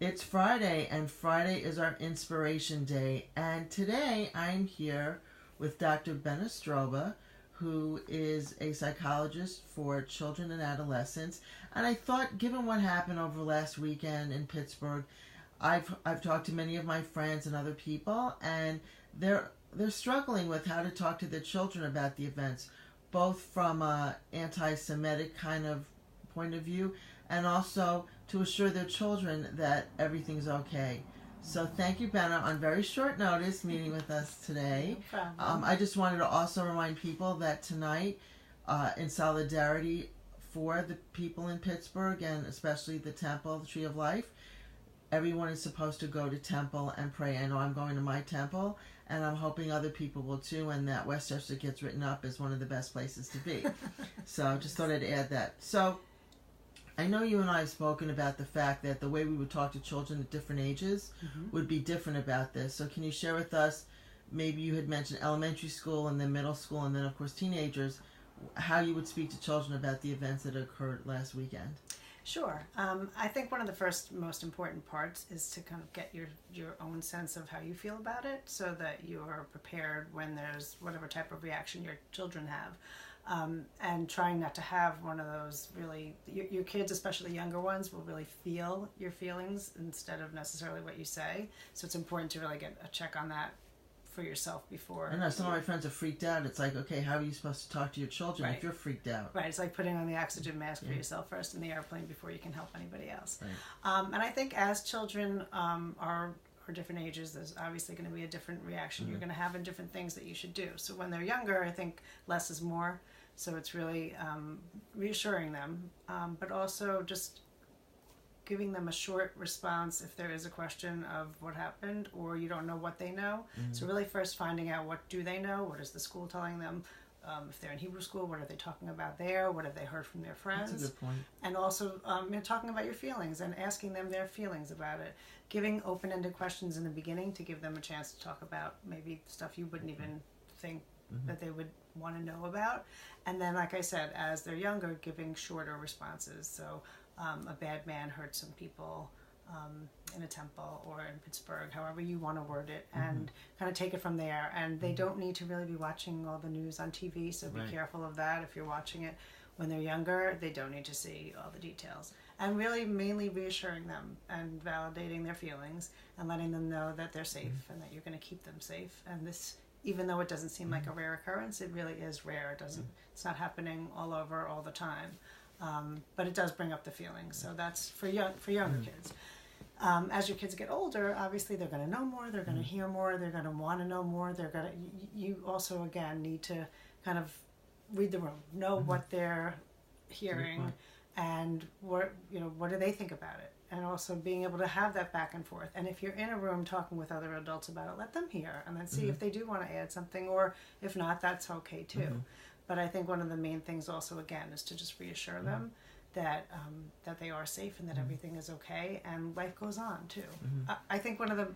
It's Friday, and Friday is our Inspiration Day. And today I'm here with Dr. Benestroba, who is a psychologist for children and adolescents. And I thought, given what happened over last weekend in Pittsburgh, I've talked to many of my friends and other people, and they're struggling with how to talk to their children about the events, both from a anti-Semitic kind of point of view, and also to assure their children that everything's okay. So thank you, Benna, on very short notice, meeting with us today. No problem. I just wanted to also remind people that tonight, in solidarity for the people in Pittsburgh, and especially the Temple, the Tree of Life, everyone is supposed to go to temple and pray. I know I'm going to my temple, and I'm hoping other people will too, and that Westchester gets written up as one of the best places to be. So just thought I'd add that. So I know you and I have spoken about the fact that the way we would talk to children at different ages would be different about this. So can you share with us, maybe you had mentioned elementary school and then middle school and then of course teenagers, how you would speak to children about the events that occurred last weekend? Sure. I think one of the first most important parts is to kind of get your own sense of how you feel about it, so that you're prepared when there's whatever type of reaction your children have. And trying not to have one of those really, your kids, especially younger ones, will really feel your feelings instead of necessarily what you say. So it's important to really get a check on that for yourself before. I know some of my friends are freaked out. It's like, okay, how are you supposed to talk to your children if you're freaked out? Right, it's like putting on the oxygen mask for yourself first in the airplane before you can help anybody else. Right. And I think as children are different ages, there's obviously going to be a different reaction you're going to have in different things that you should do. So when they're younger, I think less is more. So it's really reassuring them, but also just giving them a short response if there is a question of what happened or you don't know what they know. So really first finding out, what do they know? What is the school telling them? If they're in Hebrew school, what are they talking about there? What have they heard from their friends? That's a good point. And also talking about your feelings and asking them their feelings about it. Giving open-ended questions in the beginning to give them a chance to talk about maybe stuff you wouldn't even think that they would want to know about. And then, like I said, as they're younger, giving shorter responses. So a bad man hurt some people in a temple or in Pittsburgh, however you want to word it, and kind of take it from there. And they don't need to really be watching all the news on TV, so be careful of that. If you're watching it when they're younger, they don't need to see all the details. And really mainly reassuring them and validating their feelings and letting them know that they're safe and that you're going to keep them safe. And this, even though it doesn't seem like a rare occurrence, it really is rare. It doesn't. It's not happening all over all the time, but it does bring up the feelings. So that's for younger kids. As your kids get older, obviously they're going to know more. They're going to hear more. They're going to want to know more. They're going to. You also again need to kind of read the room, know what they're hearing, and what do they think about it. And also being able to have that back and forth. And if you're in a room talking with other adults about it, let them hear and then see if they do want to add something, or if not, that's okay too. But I think one of the main things also, again, is to just reassure them that that they are safe and that everything is okay and life goes on too. I think one of the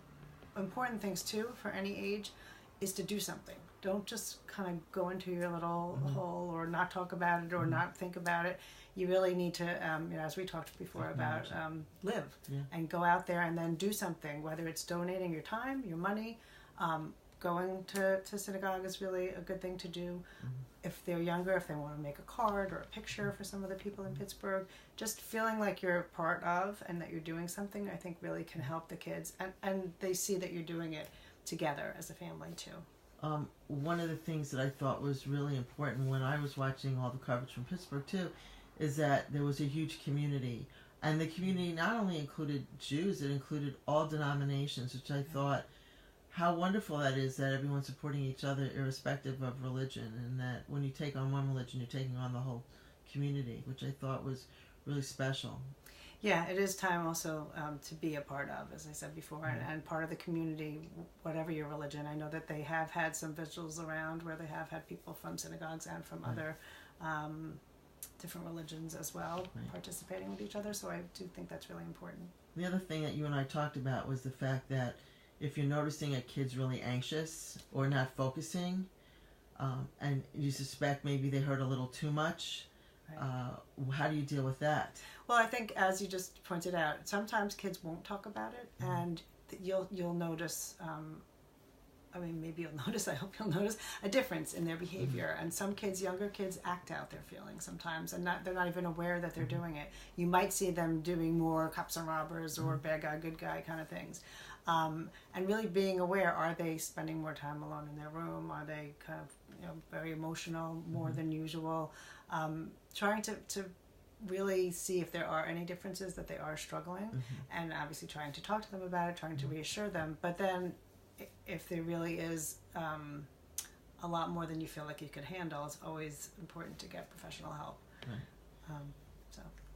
important things too for any age is to do something. Don't just kind of go into your little hole or not talk about it or not think about it. You really need to, as we talked before about, live and go out there and then do something, whether it's donating your time, your money. Going to synagogue is really a good thing to do. If they're younger, if they want to make a card or a picture for some of the people in Pittsburgh, just feeling like you're part of and that you're doing something, I think really can help the kids. And they see that you're doing it together as a family too. One of the things that I thought was really important when I was watching all the coverage from Pittsburgh too, is that there was a huge community. And the community not only included Jews, it included all denominations, which I thought, how wonderful that is, that everyone's supporting each other irrespective of religion, and that when you take on one religion, you're taking on the whole community, which I thought was really special. Yeah, it is time also to be a part of, as I said before, and part of the community, whatever your religion. I know that they have had some vigils around where they have had people from synagogues and from other different religions as well participating with each other, so I do think that's really important. The other thing that you and I talked about was the fact that if you're noticing a kid's really anxious or not focusing, and you suspect maybe they heard a little too much, How do you deal with that? Well, I think, as you just pointed out, sometimes kids won't talk about it, and you'll notice. Maybe you'll notice. I hope you'll notice a difference in their behavior. And some kids, younger kids, act out their feelings sometimes, and they're not even aware that they're doing it. You might see them doing more cops and robbers or bad guy, good guy kind of things. And really being aware: are they spending more time alone in their room? Are they kind of very emotional more than usual? Trying to really see if there are any differences, that they are struggling, and obviously trying to talk to them about it, trying to reassure them. But then if there really is a lot more than you feel like you could handle, it's always important to get professional help. Right.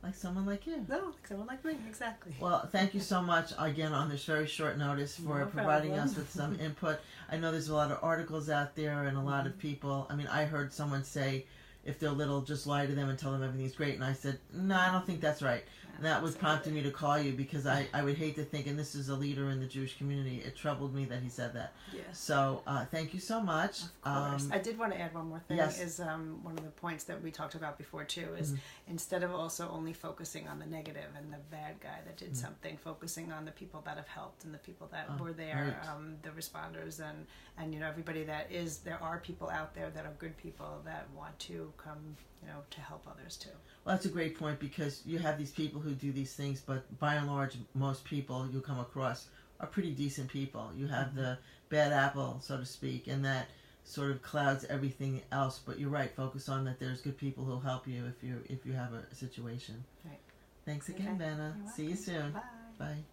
Like someone like you. No, like someone like me, exactly. Well, thank you so much again on this very short notice for providing us with some input. I know there's a lot of articles out there and a lot of people. I mean, I heard someone say, if they're little, just lie to them and tell them everything's great. And I said, no, I don't think that's right. And that was prompting me to call you, because I would hate to think, and this is a leader in the Jewish community, it troubled me that he said that. Yes. So thank you so much. Of course. I did want to add one more thing. Yes. Is one of the points that we talked about before too, is instead of also only focusing on the negative and the bad guy that did something, focusing on the people that have helped and the people that were there, the responders, and everybody that is, there are people out there that are good people that want to come, to help others too. Well, that's a great point, because you have these people who do these things, but by and large, most people you come across are pretty decent people. You have the bad apple, so to speak, and that sort of clouds everything else. But you're right, focus on that there's good people who'll help you if you have a situation. Right. Thanks again, Vanna. See you soon. Bye. Bye.